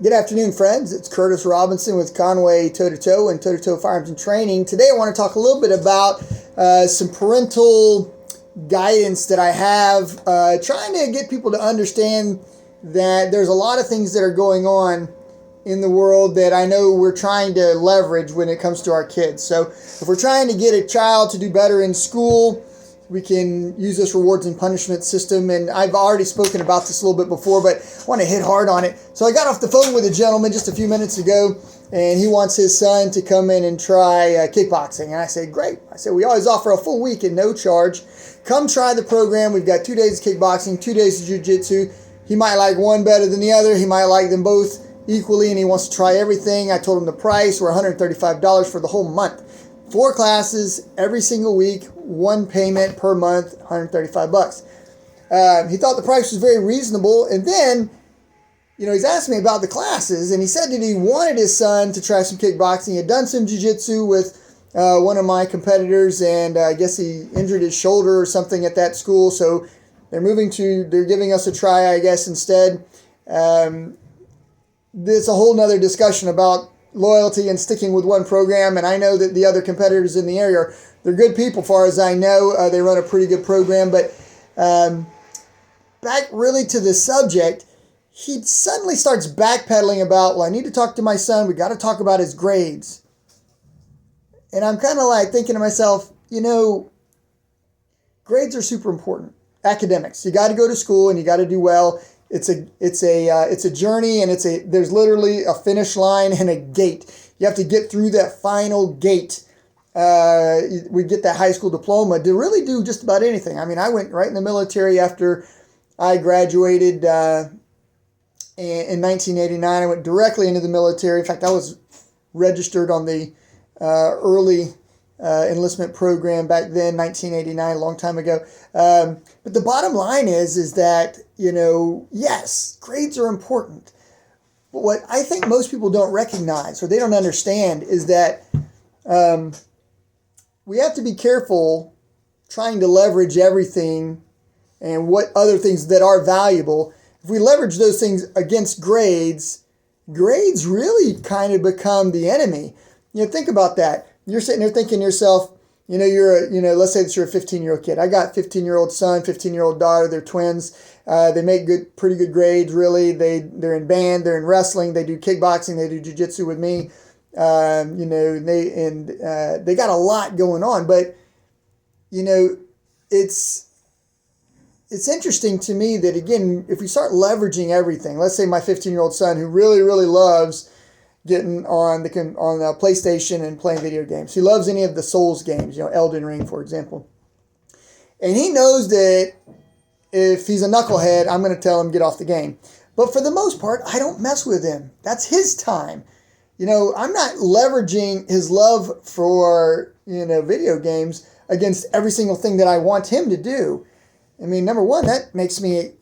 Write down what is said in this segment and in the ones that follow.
Good afternoon, friends. It's Curtis Robinson with Conway Toe to Toe and Toe to Toe Firearms and Training. Today I want to talk a little bit about some parental guidance that I have, trying to get people to understand that there's a lot of things that are going on in the world that I know we're trying to leverage when it comes to our kids. So if we're trying to get a child to do better in school, we can use this rewards and punishment system. And I've already spoken about this a little bit before, but I want to hit hard on it. So I got off the phone with a gentleman just a few minutes ago, and he wants his son to come in and try kickboxing. And I said, great. I said, we always offer a full week at no charge. Come try the program. We've got 2 days of kickboxing, 2 days of jiu-jitsu. He might like one better than the other. He might like them both equally, and he wants to try everything. I told him the price were $135 for the whole month. 4 classes every single week, one payment per month, $135. He thought the price was very reasonable, and then, he's asking me about the classes, and he said that he wanted his son to try some kickboxing. He had done some jiu-jitsu with one of my competitors, and I guess he injured his shoulder or something at that school, so they're giving us a try, I guess, instead. There's a whole nother discussion about loyalty and sticking with one program, and I know that the other competitors in the area they're good people, far as I know. They run a pretty good program, but back really to the subject, he suddenly starts backpedaling about, well, I need to talk to my son. We got to talk about his grades. And I'm kind of like thinking to myself, grades are super important. Academics, you got to go to school and you got to do well. It's a journey, and there's literally a finish line and a gate. You have to get through that final gate. We get that high school diploma to really do just about anything. I mean, I went right in the military after I graduated in 1989. I went directly into the military. In fact, I was registered on the early enlistment program back then, 1989, a long time ago. But the bottom line is that, yes, grades are important. But what I think most people don't recognize or they don't understand is that we have to be careful trying to leverage everything and what other things that are valuable. If we leverage those things against grades really kind of become the enemy. Think about that. You're sitting there thinking to yourself, let's say that you're a 15-year-old kid. I got 15-year-old son, 15-year-old daughter. They're twins. They make pretty good grades, really. They're in band. They're in wrestling. They do kickboxing. They do jiu-jitsu with me. They got a lot going on. But, it's interesting to me that, again, if we start leveraging everything, let's say my 15-year-old son who really, really loves getting on the PlayStation and playing video games. He loves any of the Souls games, Elden Ring, for example. And he knows that if he's a knucklehead, I'm going to tell him get off the game. But for the most part, I don't mess with him. That's his time. I'm not leveraging his love for, video games against every single thing that I want him to do. I mean, number one, that makes me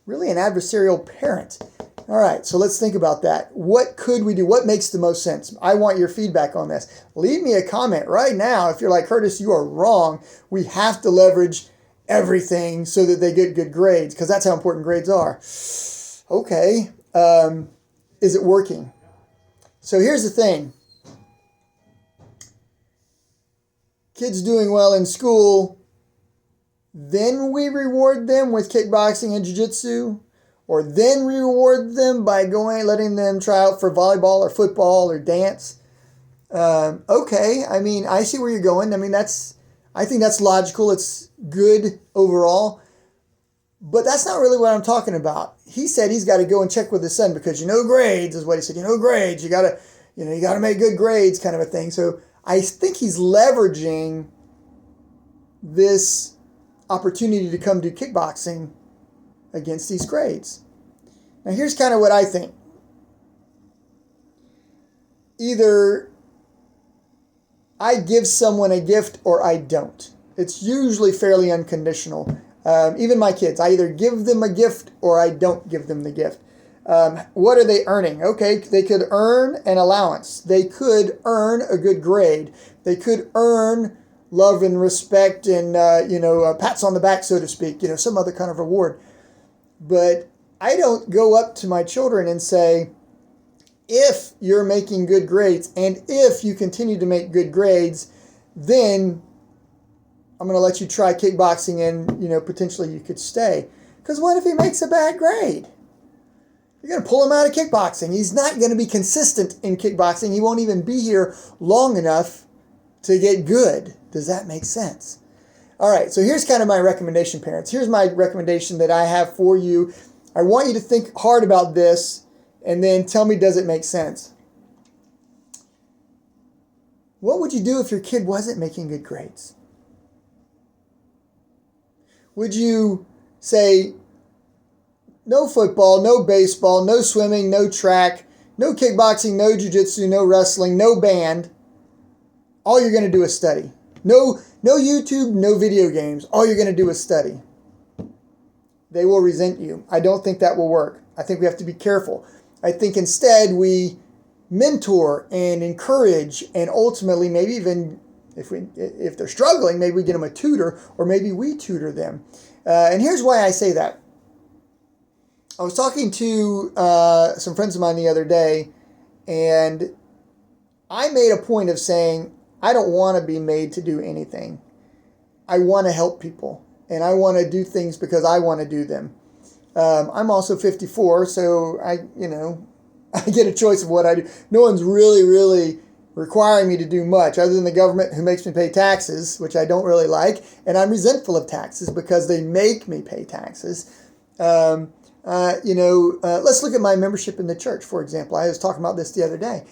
really an adversarial parent. All right, so let's think about that. What could we do? What makes the most sense? I want your feedback on this. Leave me a comment right now if you're like, Curtis, you are wrong. We have to leverage everything so that they get good grades, because that's how important grades are. Okay, is it working? So here's the thing. Kids doing well in school, then we reward them with kickboxing and jiu-jitsu, or then reward them by letting them try out for volleyball or football or dance. Okay, I mean, I see where you're going. I mean, I think that's logical. It's good overall. But that's not really what I'm talking about. He said he's got to go and check with his son because grades is what he said. Grades. You gotta make good grades, kind of a thing. So I think he's leveraging this opportunity to come do kickboxing against these grades. Now here's kind of what I think. Either I give someone a gift or I don't. It's usually fairly unconditional. Even my kids, I either give them a gift or I don't give them the gift. What are they earning? Okay, they could earn an allowance. They could earn a good grade. They could earn love and respect and, pats on the back, so to speak, some other kind of reward. But I don't go up to my children and say, if you're making good grades and if you continue to make good grades, then I'm going to let you try kickboxing and, potentially you could stay. Because what if he makes a bad grade? You're going to pull him out of kickboxing. He's not going to be consistent in kickboxing. He won't even be here long enough to get good. Does that make sense? All right, so here's kind of my recommendation, parents. Here's my recommendation that I have for you. I want you to think hard about this and then tell me, does it make sense? What would you do if your kid wasn't making good grades? Would you say, no football, no baseball, no swimming, no track, no kickboxing, no jiu-jitsu, no wrestling, no band? All you're going to do is study. No YouTube, no video games. All you're going to do is study. They will resent you. I don't think that will work. I think we have to be careful. I think instead we mentor and encourage, and ultimately maybe even if they're struggling, maybe we get them a tutor, or maybe we tutor them. And here's why I say that. I was talking to some friends of mine the other day, and I made a point of saying, I don't want to be made to do anything. I want to help people, and I want to do things because I want to do them. I'm also 54, so I get a choice of what I do. No one's really requiring me to do much other than the government, who makes me pay taxes, which I don't really like, and I'm resentful of taxes because they make me pay taxes. Let's look at my membership in the church, for example. I was talking about this the other day.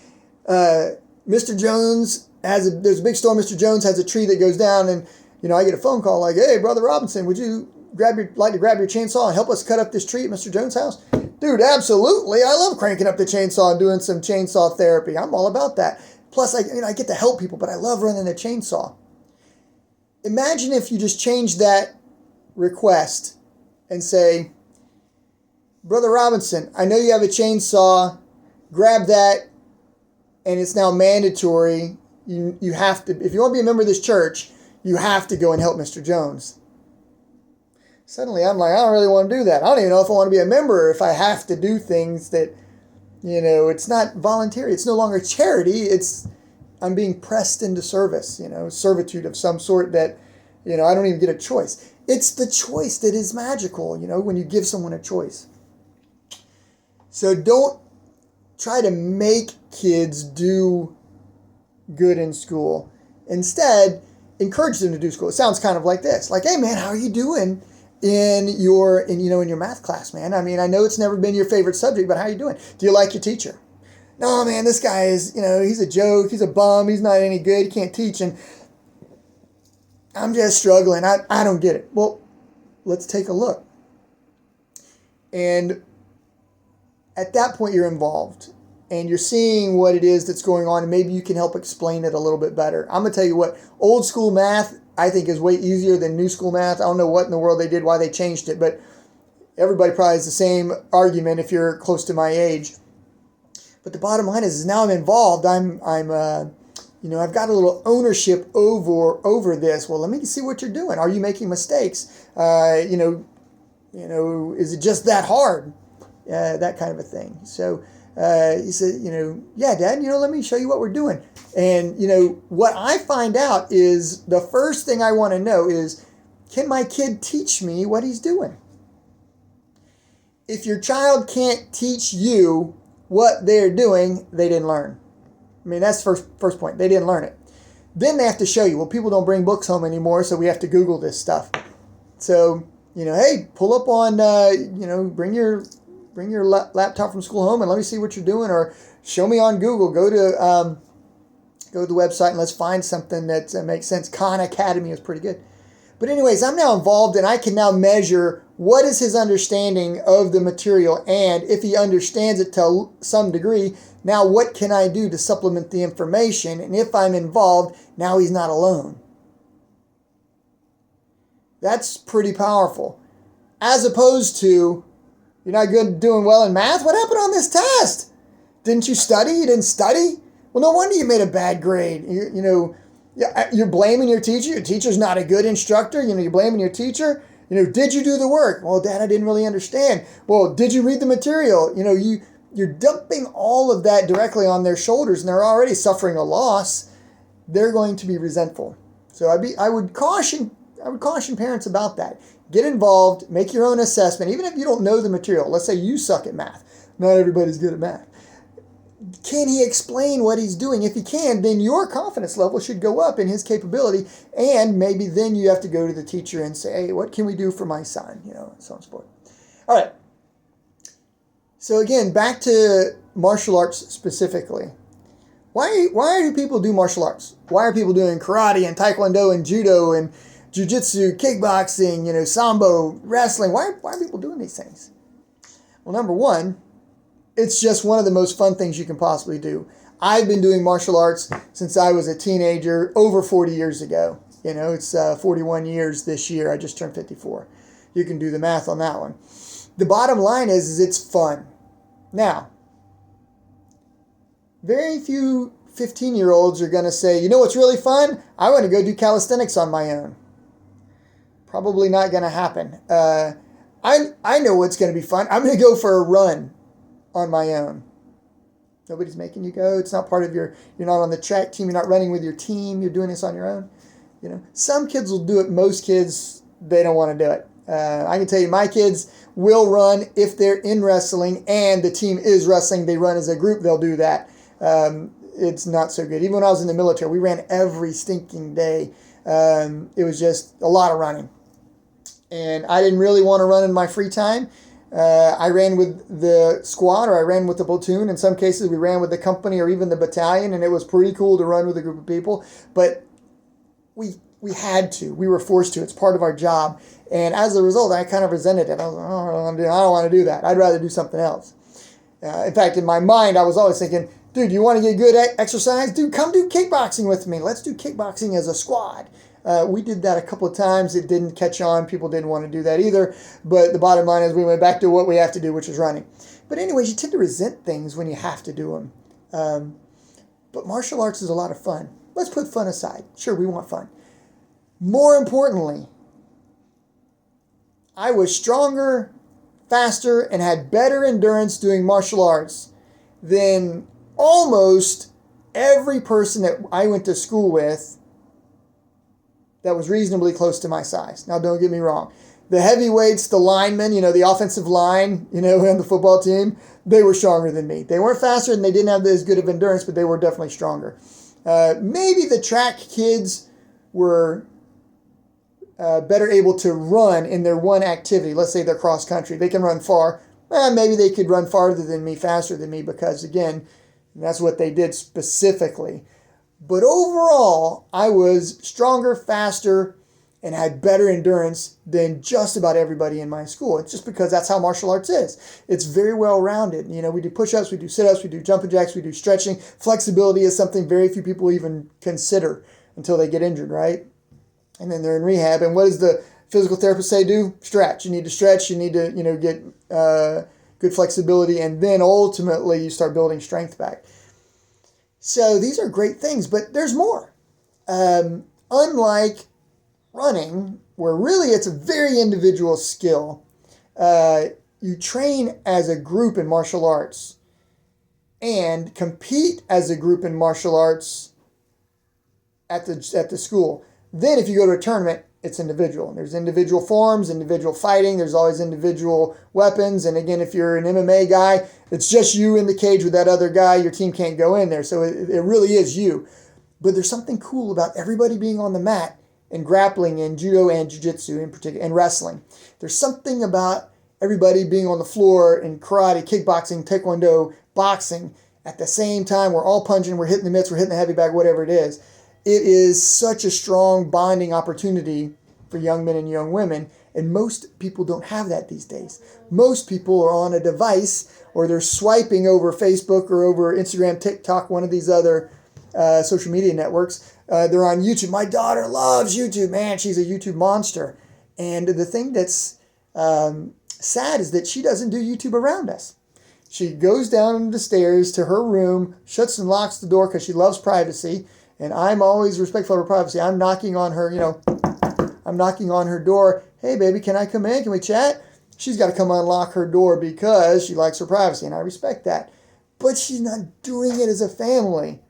Mr. Jones there's a big storm. Mr. Jones has a tree that goes down, and I get a phone call like, "Hey, Brother Robinson, would you like to grab your chainsaw and help us cut up this tree at Mr. Jones' house?" Dude, absolutely. I love cranking up the chainsaw and doing some chainsaw therapy. I'm all about that. Plus, I get to help people, but I love running a chainsaw. Imagine if you just change that request and say, "Brother Robinson, I know you have a chainsaw. Grab that, and it's now mandatory. You have to, if you want to be a member of this church, you have to go and help Mr. Jones." Suddenly I'm like, I don't really want to do that. I don't even know if I want to be a member if I have to do things that, it's not voluntary. It's no longer charity. I'm being pressed into service, servitude of some sort that, I don't even get a choice. It's the choice that is magical, when you give someone a choice. So don't try to make kids do good in school. Instead, encourage them to do school. It sounds kind of like this. Like, "Hey man, how are you doing in your math class, man? I mean, I know it's never been your favorite subject, but how are you doing? Do you like your teacher?" "No, man, this guy is, he's a joke. He's a bum. He's not any good. He can't teach, and I'm just struggling. I don't get it." Well, let's take a look. And at that point, you're involved. And you're seeing what it is that's going on, and maybe you can help explain it a little bit better. I'm going to tell you what, old school math, I think, is way easier than new school math. I don't know what in the world they did, why they changed it, but everybody probably has the same argument if you're close to my age. But the bottom line is now I'm involved. I've got a little ownership over this. Well, let me see what you're doing. Are you making mistakes? Is it just that hard? That kind of a thing. So he said, "Yeah, Dad, let me show you what we're doing." And, what I find out is the first thing I want to know is, can my kid teach me what he's doing? If your child can't teach you what they're doing, they didn't learn. I mean, that's the first point. They didn't learn it. Then they have to show you. Well, people don't bring books home anymore, so we have to Google this stuff. So, hey, pull up on, bring your laptop from school home and let me see what you're doing, or show me on Google. Go to the website and let's find something that makes sense. Khan Academy is pretty good. But anyways, I'm now involved, and I can now measure what is his understanding of the material, and if he understands it to some degree, now what can I do to supplement the information? And if I'm involved, now he's not alone. That's pretty powerful. As opposed to, "You're not doing well in math? What happened on this test? Didn't you study? You didn't study? Well, no wonder you made a bad grade. You're blaming your teacher. Your teacher's not a good instructor. You're blaming your teacher. Did you do the work? Well, Dad, I didn't really understand. Well, did you read the material? you're dumping all of that directly on their shoulders, and they're already suffering a loss. They're going to be resentful. So I would caution parents about that. Get involved, make your own assessment, even if you don't know the material. Let's say you suck at math. Not everybody's good at math. Can he explain what he's doing? If he can, then your confidence level should go up in his capability, and maybe then you have to go to the teacher and say, hey, what can we do for my son? So on and so forth. All right. So again, back to martial arts specifically. Why do people do martial arts? Why are people doing karate and taekwondo and judo and Jiu-Jitsu, kickboxing, sambo, wrestling? Why are people doing these things? Well, number one, it's just one of the most fun things you can possibly do. I've been doing martial arts since I was a teenager, over 40 years ago. It's 41 years this year. I just turned 54. You can do the math on that one. The bottom line is it's fun. Now, very few 15-year-olds are going to say, you know what's really fun? I want to go do calisthenics on my own. Probably not going to happen. I know what's going to be fun. I'm going to go for a run on my own. Nobody's making you go. It's not part of you're not on the track team. You're not running with your team. You're doing this on your own. Some kids will do it. Most kids, they don't want to do it. I can tell you my kids will run if they're in wrestling and the team is wrestling. They run as a group. They'll do that. It's not so good. Even when I was in the military, we ran every stinking day. It was just a lot of running. And I didn't really want to run in my free time. I ran with the squad or I ran with the platoon. In some cases, we ran with the company or even the battalion, and it was pretty cool to run with a group of people. But we had to. We were forced to. It's part of our job. And as a result, I kind of resented it. I was like, I don't want to do that. I'd rather do something else. In fact, in my mind, I was always thinking, dude, you want to get good at exercise? Dude, come do kickboxing with me. Let's do kickboxing as a squad. We did that a couple of times. It didn't catch on. People didn't want to do that either. But the bottom line is we went back to what we have to do, which is running. But anyways, you tend to resent things when you have to do them. But martial arts is a lot of fun. Let's put fun aside. Sure, we want fun. More importantly, I was stronger, faster, and had better endurance doing martial arts than almost every person that I went to school with that was reasonably close to my size. Now, don't get me wrong. The heavyweights, the linemen, the offensive line, on the football team, they were stronger than me. They weren't faster and they didn't have as good of endurance, but they were definitely stronger. Maybe the track kids were better able to run in their one activity. Let's say they're cross country. They can run far. Maybe they could run farther than me, faster than me, because, again, that's what they did specifically. But overall, I was stronger, faster, and had better endurance than just about everybody in my school. It's just because that's how martial arts is. It's very well-rounded. We do push-ups, we do sit-ups, we do jumping jacks, we do stretching. Flexibility is something very few people even consider until they get injured, right? And then they're in rehab. And what does the physical therapist say do? Stretch. You need to stretch. You need to, get good flexibility. And then ultimately you start building strength back. So these are great things, but there's more. Unlike running, where really it's a very individual skill, you train as a group in martial arts and compete as a group in martial arts at the school. Then if you go to a tournament, it's individual. There's individual forms, individual fighting. There's always individual weapons. And again, if you're an MMA guy, it's just you in the cage with that other guy. Your team can't go in there. So it really is you. But there's something cool about everybody being on the mat and grappling in judo and jiu-jitsu in particular, and wrestling. There's something about everybody being on the floor in karate, kickboxing, taekwondo, boxing at the same time. We're all punching, we're hitting the mitts, we're hitting the heavy bag, whatever it is. It is such a strong bonding opportunity for young men and young women, and most people don't have that these days. Most people are on a device, or they're swiping over Facebook or over Instagram, TikTok, one of these other social media networks. They're on YouTube. My daughter loves YouTube. Man, she's a YouTube monster. And the thing that's sad is that she doesn't do YouTube around us. She goes down the stairs to her room, shuts and locks the door because she loves privacy. And I'm always respectful of her privacy. I'm knocking on her, I'm knocking on her door. Hey, baby, can I come in? Can we chat? she's got to come unlock her door because she likes her privacy, and I respect that. But she's not doing it as a family.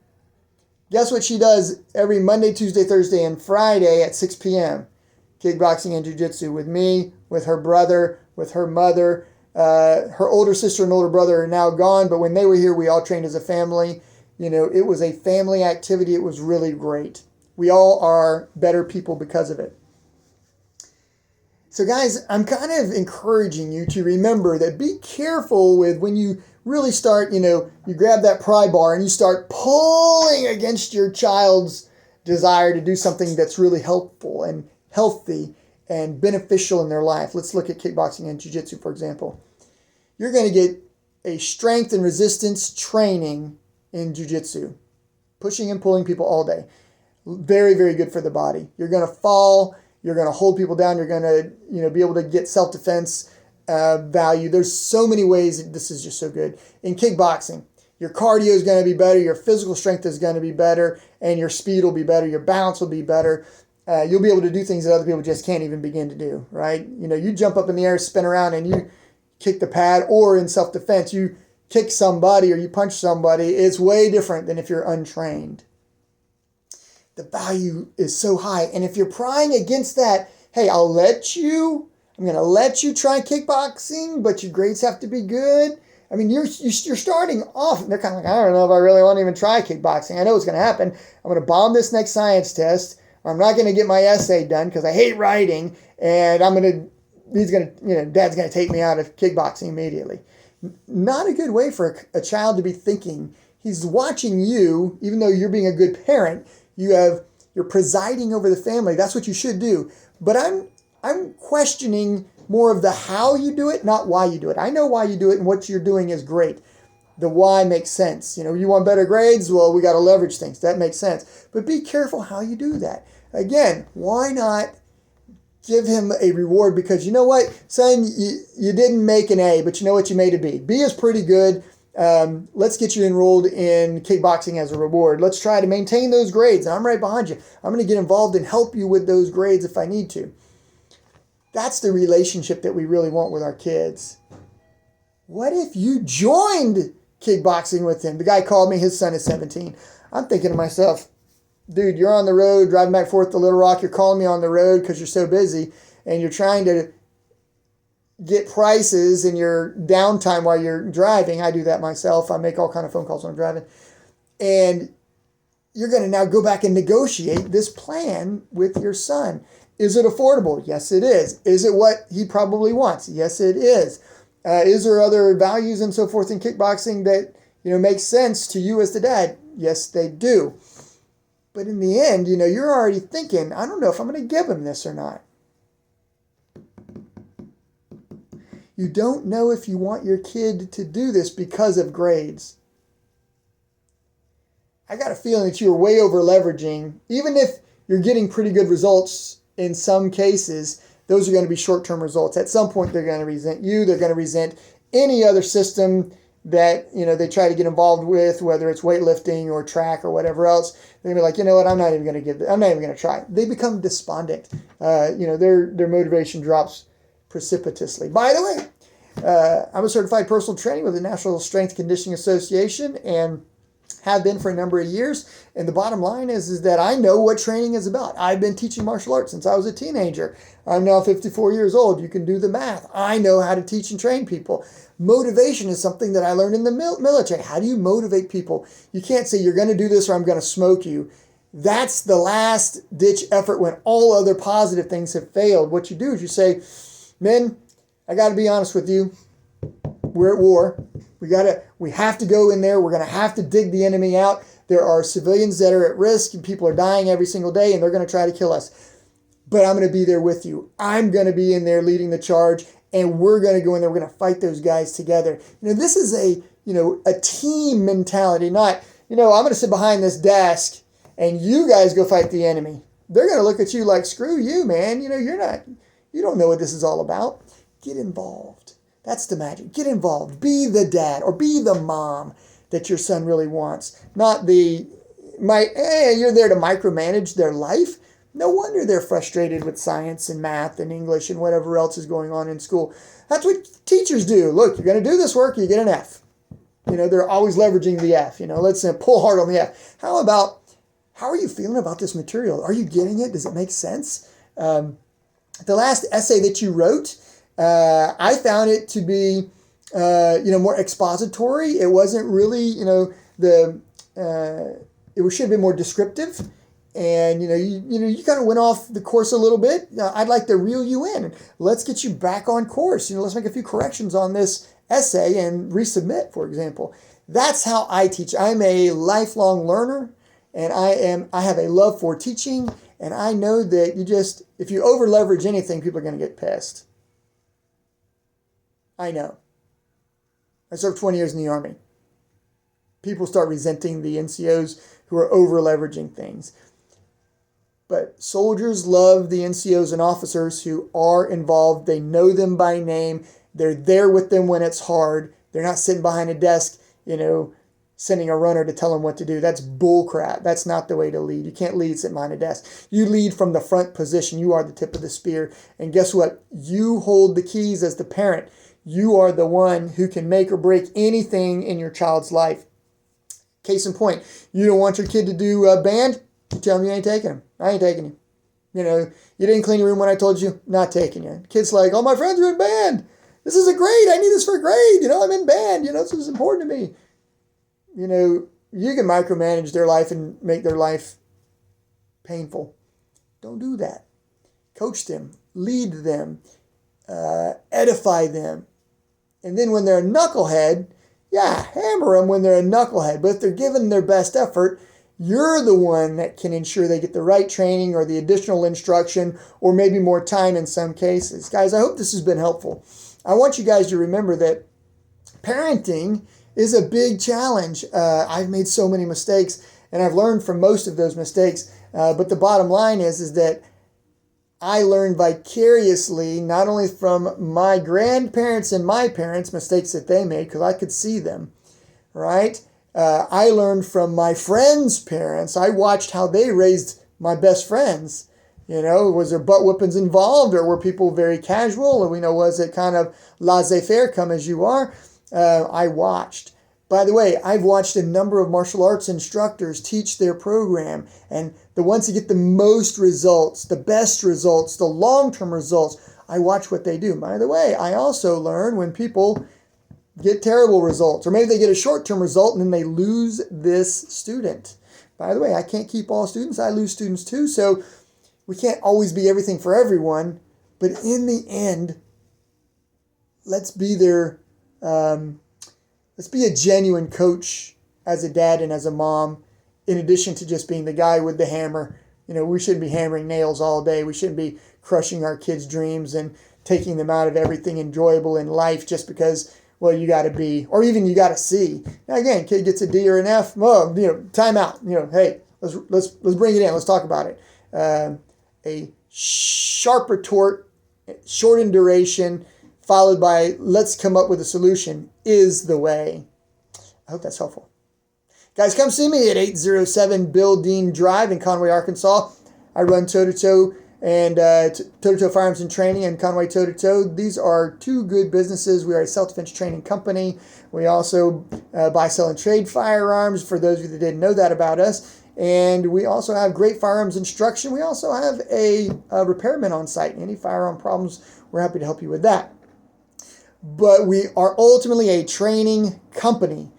Guess what she does every Monday, Tuesday, Thursday, and Friday at 6 p.m.? Kickboxing and Jiu-Jitsu with me, with her brother, with her mother. Her older sister and older brother are now gone, but when they were here, we all trained as a family. It was a family activity. It was really great. We all are better people because of it. So guys, I'm kind of encouraging you to remember that be careful with when you really start, you grab that pry bar and you start pulling against your child's desire to do something that's really helpful and healthy and beneficial in their life. Let's look at kickboxing and jiu-jitsu, for example. You're going to get a strength and resistance training in jiu-jitsu, pushing and pulling people all day. Very, very good for the body. You're going to fall. You're going to hold people down. You're going to, be able to get self-defense value. There's so many ways that this is just so good. In kickboxing, your cardio is going to be better. Your physical strength is going to be better. And your speed will be better. Your balance will be better. You'll be able to do things that other people just can't even begin to do, right? You jump up in the air, spin around, and you kick the pad. Or in self-defense, you kick somebody or you punch somebody. It's way different than if you're untrained. The value is so high. And if you're prying against that, hey, I'm going to let you try kickboxing, but your grades have to be good. I mean, you're starting off, and they're kind of like, I don't know if I really want to even try kickboxing. I know what's going to happen. I'm going to bomb this next science test. I'm not going to get my essay done because I hate writing, and Dad's going to take me out of kickboxing immediately. Not a good way for a child to be thinking. He's watching you, even though you're being a good parent. You're presiding over the family. That's what you should do. But I'm questioning more of the how you do it, not why you do it. I know why you do it, and what you're doing is great. The why makes sense. You want better grades? Well, we got to leverage things. That makes sense. But be careful how you do that. Again, why not give him a reward? Because you know what, son, you didn't make an A, but you know what, you made a B. B is pretty good. Let's get you enrolled in kickboxing as a reward. Let's try to maintain those grades. And I'm right behind you. I'm going to get involved and help you with those grades if I need to. That's the relationship that we really want with our kids. What if you joined kickboxing with him? The guy called me. His son is 17. I'm thinking to myself, dude, you're on the road driving back and forth to Little Rock. You're calling me on the road because you're so busy and you're trying to get prices in your downtime while you're driving. I do that myself. I make all kind of phone calls when I'm driving. And you're going to now go back and negotiate this plan with your son. Is it affordable? Yes, it is. Is it what he probably wants? Yes, it is. Is there other values and so forth in kickboxing that make sense to you as the dad? Yes, they do. But in the end, you're already thinking, I don't know if I'm going to give him this or not. You don't know if you want your kid to do this because of grades. I got a feeling that you're way over leveraging. Even if you're getting pretty good results in some cases, those are going to be short-term results. At some point, they're going to resent you. They're going to resent any other system that they try to get involved with, whether it's weightlifting or track or whatever else. They're going to be like, you know what, I'm not even going to try. They become despondent. Their motivation drops precipitously. By the way, I'm a certified personal trainer with the National Strength Conditioning Association and have been for a number of years. And the bottom line is that I know what training is about. I've been teaching martial arts since I was a teenager. I'm now 54 years old. You can do the math. I know how to teach and train people. Motivation is something that I learned in the military. How do you motivate people? You can't say you're going to do this or I'm going to smoke you. That's the last ditch effort when all other positive things have failed. What you do is you say, men, I got to be honest with you. We're at war. We have to go in there. We're going to have to dig the enemy out. There are civilians that are at risk and people are dying every single day and they're going to try to kill us. But I'm going to be there with you. I'm going to be in there leading the charge and we're going to go in there. We're going to fight those guys together. This is a team mentality, not, I'm going to sit behind this desk and you guys go fight the enemy. They're going to look at you like, screw you, man. You don't know what this is all about. Get involved. That's the magic. Get involved. Be the dad or be the mom that your son really wants. Not you're there to micromanage their life. No wonder they're frustrated with science and math and English and whatever else is going on in school. That's what teachers do. Look, you're going to do this work, you get an F. They're always leveraging the F. Let's pull hard on the F. How are you feeling about this material? Are you getting it? Does it make sense? The last essay that you wrote, I found it to be, more expository. It wasn't really, it should have been more descriptive. And, you kind of went off the course a little bit. I'd like to reel you in. Let's get you back on course. Let's make a few corrections on this essay and resubmit, for example. That's how I teach. I'm a lifelong learner, and I have a love for teaching. And I know that if you over leverage anything, people are going to get pissed. I know. I served 20 years in the Army. People start resenting the NCOs who are over leveraging things. But soldiers love the NCOs and officers who are involved. They know them by name. They're there with them when it's hard. They're not sitting behind a desk, sending a runner to tell them what to do. That's bullcrap. That's not the way to lead. You can't lead sitting behind a desk. You lead from the front position. You are the tip of the spear. And guess what? You hold the keys as the parent. You are the one who can make or break anything in your child's life. Case in point, you don't want your kid to do band? You tell them you ain't taking him. I ain't taking you. You didn't clean your room when I told you, not taking you. Kid's like, all my friends are in band. This is a grade. I need this for a grade. I'm in band. This is important to me. You can micromanage their life and make their life painful. Don't do that. Coach them. Lead them. Edify them. And then when they're a knucklehead, hammer them when they're a knucklehead. But if they're giving their best effort, you're the one that can ensure they get the right training or the additional instruction or maybe more time in some cases. Guys, I hope this has been helpful. I want you guys to remember that parenting is a big challenge. I've made so many mistakes, and I've learned from most of those mistakes. But the bottom line is that I learned vicariously, not only from my grandparents and my parents, mistakes that they made, because I could see them, right? I learned from my friends' parents. I watched how they raised my best friends. Was there butt whippings involved, or were people very casual? Or was it kind of laissez-faire, come as you are? I watched. By the way, I've watched a number of martial arts instructors teach their program, and the ones that get the most results, the best results, the long-term results, I watch what they do. By the way, I also learn when people get terrible results, or maybe they get a short-term result and then they lose this student. By the way, I can't keep all students. I lose students too, so we can't always be everything for everyone. But in the end, let's be there. Let's be a genuine coach as a dad and as a mom, in addition to just being the guy with the hammer. We shouldn't be hammering nails all day. We shouldn't be crushing our kids' dreams and taking them out of everything enjoyable in life just because, you got to be, or even you got to see. Now again, kid gets a D or an F, time out. Hey, let's bring it in. Let's talk about it. A sharp retort, short in duration, followed by let's come up with a solution is the way. I hope that's helpful. Guys, come see me at 807 Bill Dean Drive in Conway, Arkansas. I run Toe-to-Toe and Toe-to-Toe Firearms and Training in Conway Toe-to-Toe. These are two good businesses. We are a self-defense training company. We also buy, sell, and trade firearms, for those of you that didn't know that about us. And we also have great firearms instruction. We also have a repairman on site. Any firearm problems, we're happy to help you with that. But we are ultimately a training company.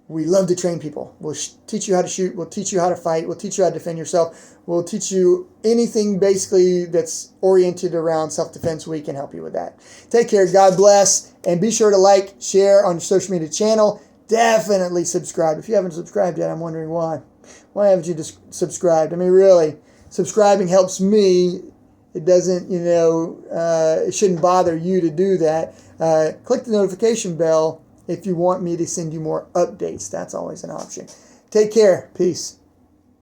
We love to train people. We'll teach you how to shoot. We'll teach you how to fight. We'll teach you how to defend yourself. We'll teach you anything basically that's oriented around self-defense. We can help you with that. Take care. God bless. And be sure to like, share on your social media channel. Definitely subscribe. If you haven't subscribed yet, I'm wondering why. Why haven't you just subscribed? I mean, really, subscribing helps me. It doesn't, it shouldn't bother you to do that. Click the notification bell if you want me to send you more updates. That's always an option. Take care. Peace.